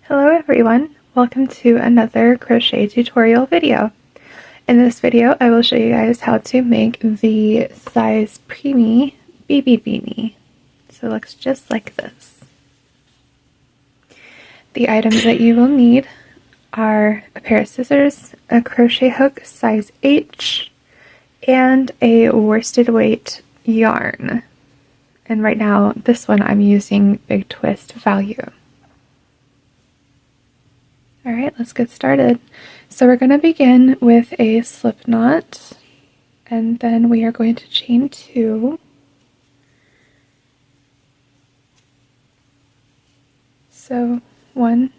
Hello everyone, welcome to another crochet tutorial video. In this video I will show you guys how to make the size Premie baby beanie. So it looks just like this. The items that you will need are a pair of scissors, a crochet hook size H, and a worsted weight yarn. And right now this one I'm using Big Twist Value. Alright, let's get started. So we're going to begin with a slip knot, and then we are going to chain 2. So 1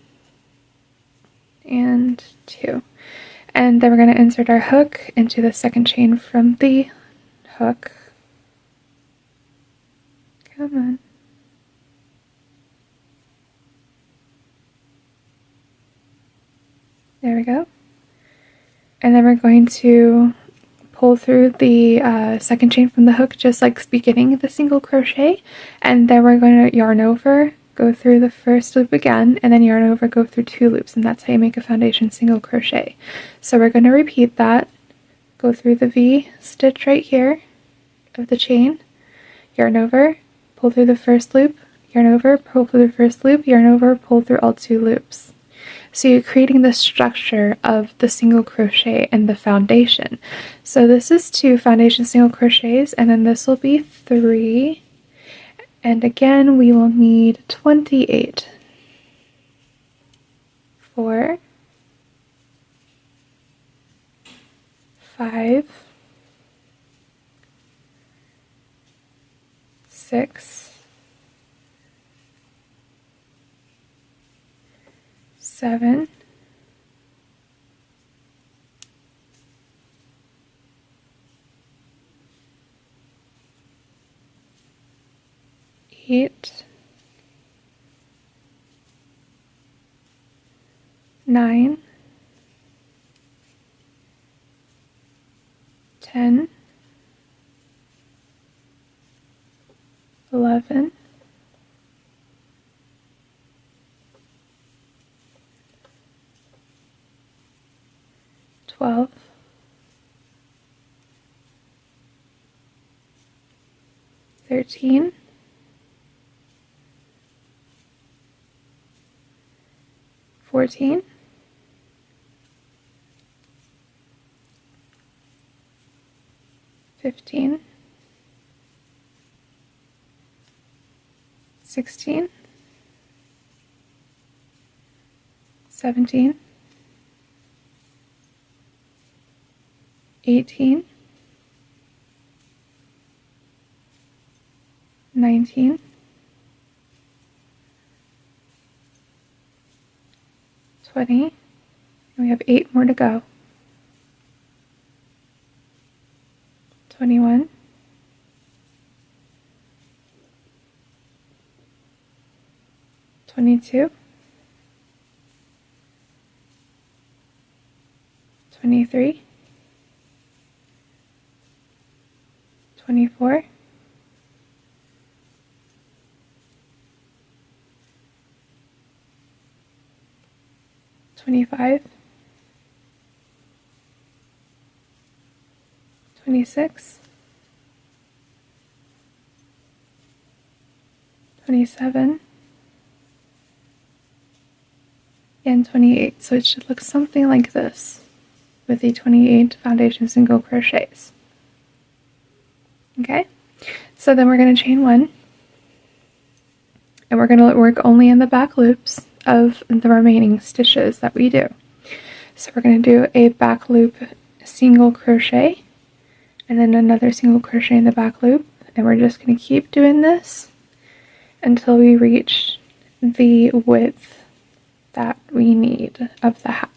and 2. And then we're going to insert our hook into the second chain from the hook. Come on. There we go. And then we're going to pull through the second chain from the hook, just like beginning the single crochet, and then we're going to yarn over, go through the first loop again, and then yarn over, go through 2 loops, and that's how you make a foundation single crochet. So we're going to repeat that, go through the V stitch right here of the chain, yarn over, pull through the first loop, yarn over, pull through the first loop, yarn over, pull through all 2 loops. So you're creating the structure of the single crochet and the foundation. So this is 2 foundation single crochets, and then this will be 3. And again, we will need 28. 4, 5, 6, 7, 8, 9, 10, 11, 12, 13, 14, 15, 16, 17, 18, 19, 20, and we have 8 more to go. 21, 22, 23, 24, 25, 26, 27, and 28. So it should look something like this with the 28 foundation single crochets. Okay, so then we're going to chain 1, and we're going to work only in the back loops of the remaining stitches that we do. So we're going to do a back loop single crochet, and then another single crochet in the back loop, and we're just going to keep doing this until we reach the width that we need of the hat.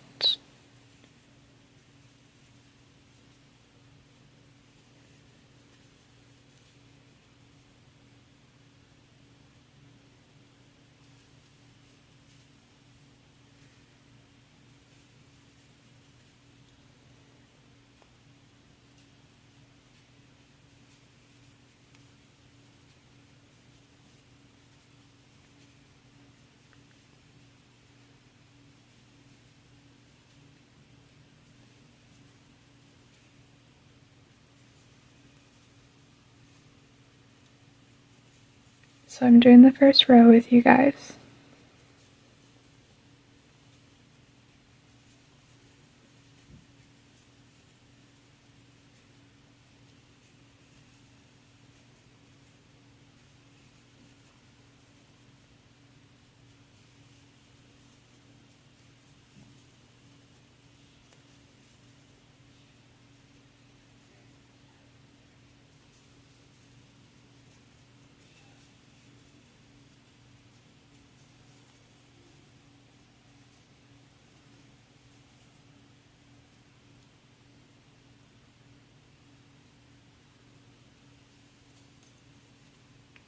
So I'm doing the first row with you guys.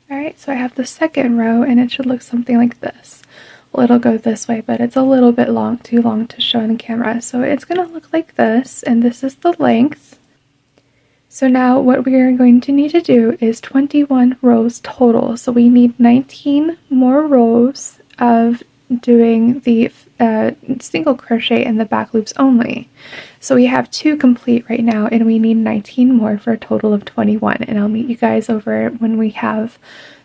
Alright, so I have the second row and it should look something like this. Well, it'll go this way, but it's a little bit long, too long to show on camera. So it's going to look like this, and this is the length. So now what we are going to need to do is 21 rows total. So we need 19 more rows of doing the single crochet in the back loops only. So we have 2 complete right now, and we need 19 more for a total of 21. And I'll meet you guys over when we have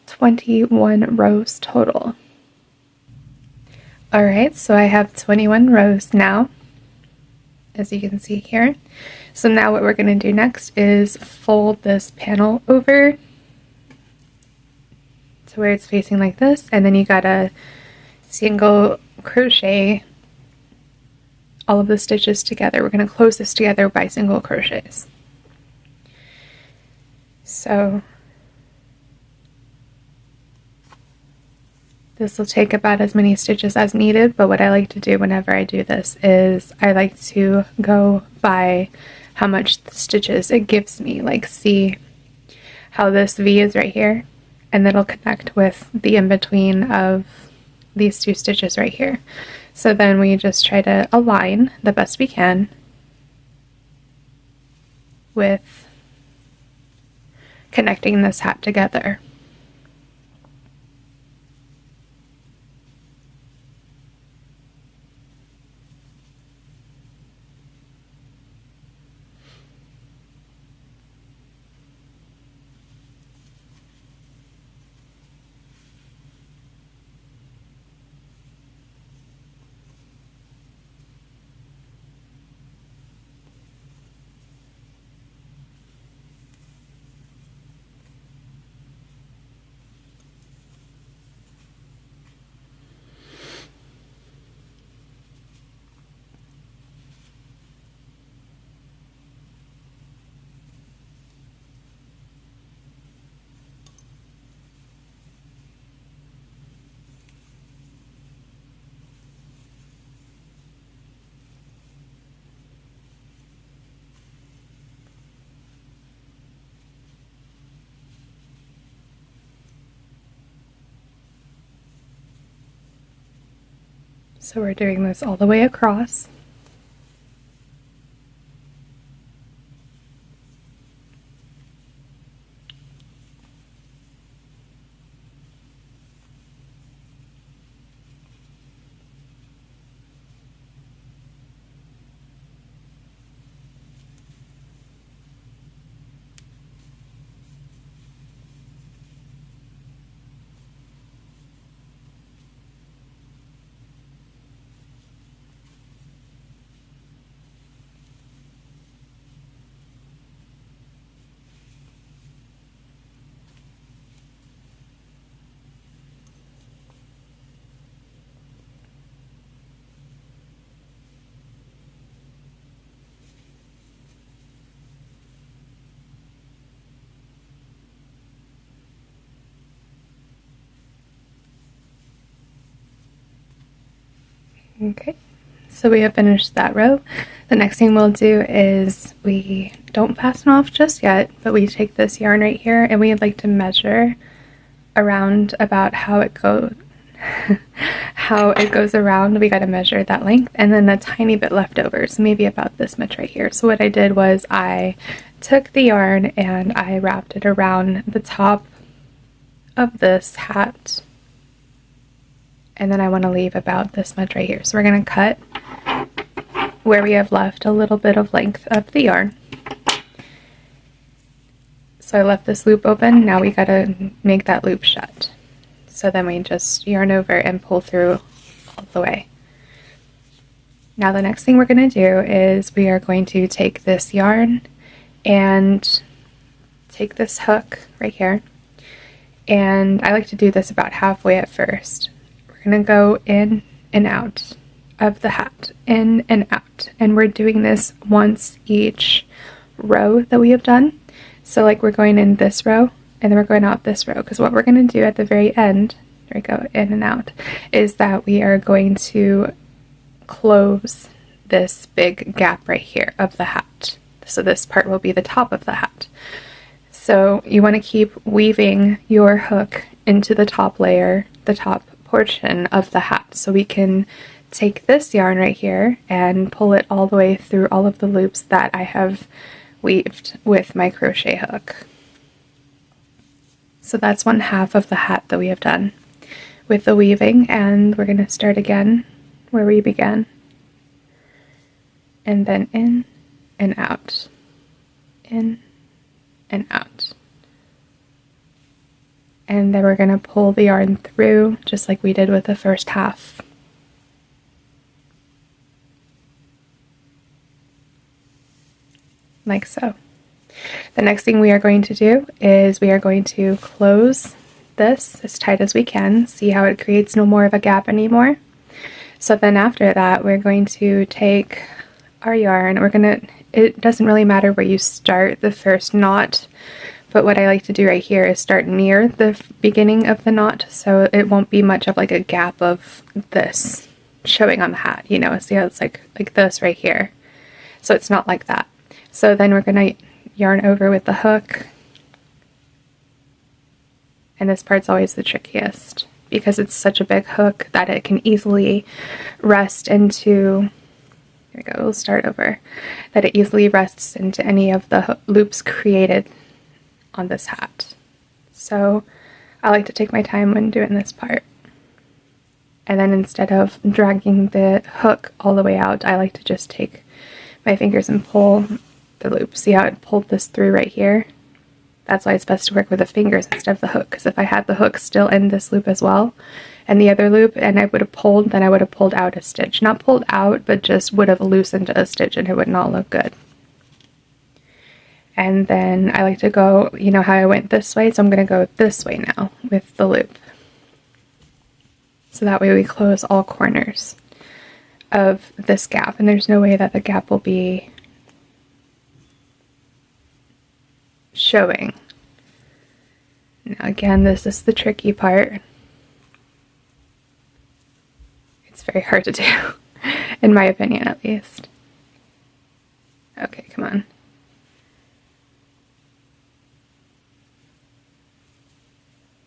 21 rows total. Alright, so I have 21 rows now, as you can see here. So now what we're going to do next is fold this panel over to where it's facing like this, and then you gotta single crochet all of the stitches together. We're going to close this together by single crochets. So this will take about as many stitches as needed, but what I like to do whenever I do this is I like to go by how much stitches it gives me. Like, see how this V is right here, and it'll connect with the in-between of these 2 stitches right here. So then we just try to align the best we can with connecting this hat together. So we're doing this all the way across. Okay, so we have finished that row. The next thing we'll do is we don't fasten off just yet, but we take this yarn right here and we like to measure around about how it goes around. We got to measure that length and then a tiny bit left over, so maybe about this much right here. So what I did was I took the yarn and I wrapped it around the top of this hat, and then I want to leave about this much right here. So we're going to cut where we have left a little bit of length of the yarn. So I left this loop open, now we got to make that loop shut. So then we just yarn over and pull through all the way. Now the next thing we're going to do is we are going to take this yarn and take this hook right here, and I like to do this about halfway at first. We're going to go in and out of the hat, in and out, and we're doing this once each row that we have done. So like we're going in this row and then we're going out this row, because what we're going to do at the very end, there we go, in and out, is that we are going to close this big gap right here of the hat. So this part will be the top of the hat. So you want to keep weaving your hook into the top layer, the top portion of the hat. So we can take this yarn right here and pull it all the way through all of the loops that I have weaved with my crochet hook. So that's one half of the hat that we have done with the weaving, and we're going to start again where we began, and then in and out, in and out. And then we're going to pull the yarn through just like we did with the first half. Like so. The next thing we are going to do is we are going to close this as tight as we can. See how it creates no more of a gap anymore? So then after that, we're going to take our yarn. It doesn't really matter where you start the first knot, but what I like to do right here is start near the beginning of the knot, so it won't be much of like a gap of this showing on the hat, you know, see how it's like this right here. So it's not like that. So then we're going to yarn over with the hook, and this part's always the trickiest because it's such a big hook that it can easily rest into, here we go, we'll start over, that it easily rests into any of the loops created on this hat. So I like to take my time when doing this part. And then instead of dragging the hook all the way out, I like to just take my fingers and pull the loop. See how it pulled this through right here? That's why it's best to work with the fingers instead of the hook, because if I had the hook still in this loop as well, and the other loop, and I would have pulled, then I would have pulled out a stitch. Not pulled out, but just would have loosened a stitch, and it would not look good. And then I like to go, you know how I went this way, so I'm going to go this way now with the loop. So that way we close all corners of this gap, and there's no way that the gap will be showing. Now again, this is the tricky part. It's very hard to do, in my opinion at least. Okay, come on.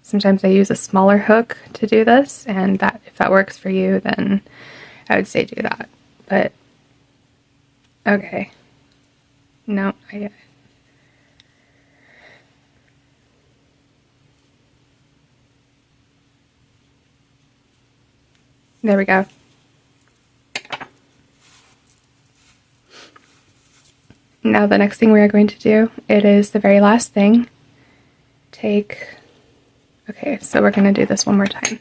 Sometimes I use a smaller hook to do this, and that if that works for you, then I would say do that. But okay. No, I get it. There we go. Now the next thing we are going to do, it is the very last thing. Okay, so we're going to do this one more time.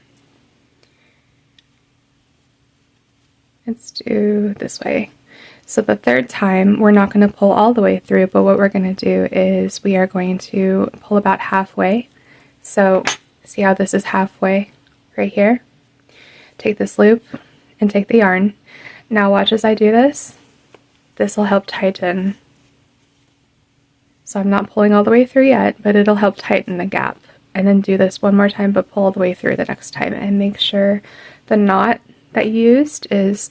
Let's do this way. So the third time, we're not going to pull all the way through, but what we're going to do is we are going to pull about halfway. So see how this is halfway right here? Take this loop and take the yarn. Now watch as I do this. This will help tighten. So I'm not pulling all the way through yet, but it'll help tighten the gap. And then do this one more time, but pull all the way through the next time, and make sure the knot that you used is,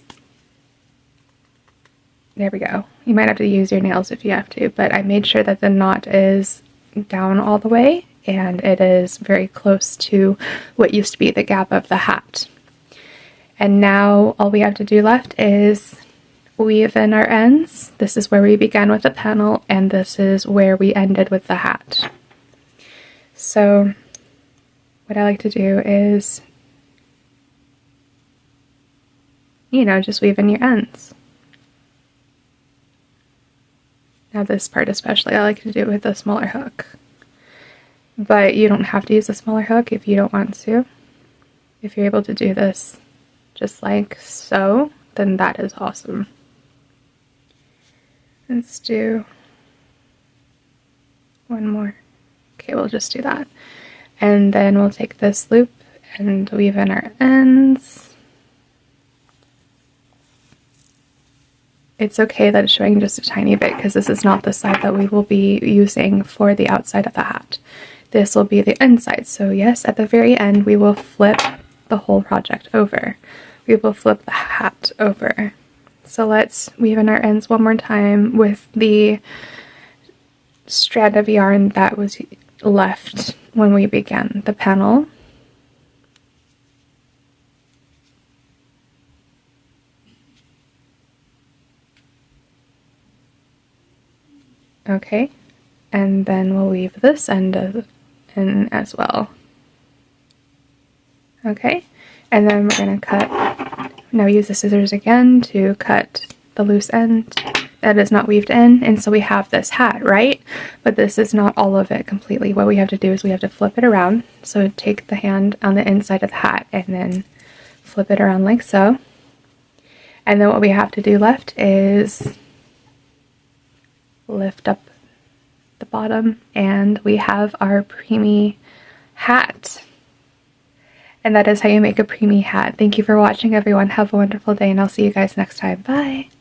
there we go. You might have to use your nails if you have to, but I made sure that the knot is down all the way and it is very close to what used to be the gap of the hat. And now all we have to do left is weave in our ends. This is where we began with the panel, and this is where we ended with the hat. So what I like to do is, you know, just weave in your ends. Now this part especially, I like to do it with a smaller hook. But you don't have to use a smaller hook if you don't want to. If you're able to do this just like so, then that is awesome. Let's do one more. Okay, we'll just do that. And then we'll take this loop and weave in our ends. It's okay that it's showing just a tiny bit because this is not the side that we will be using for the outside of the hat. This will be the inside. So yes, at the very end we will flip the whole project over. We will flip the hat over. So let's weave in our ends one more time with the strand of yarn that was left when we began the panel. Okay, and then we'll weave this end in as well. Okay, and then we're going to cut, now use the scissors again to cut the loose end that is not weaved in, and so we have this hat, right? But this is not all of it completely. What we have to do is we have to flip it around. So take the hand on the inside of the hat and then flip it around like so. And then what we have to do left is lift up the bottom and we have our Premie hat. And that is how you make a Premie hat. Thank you for watching, everyone. Have a wonderful day and I'll see you guys next time. Bye!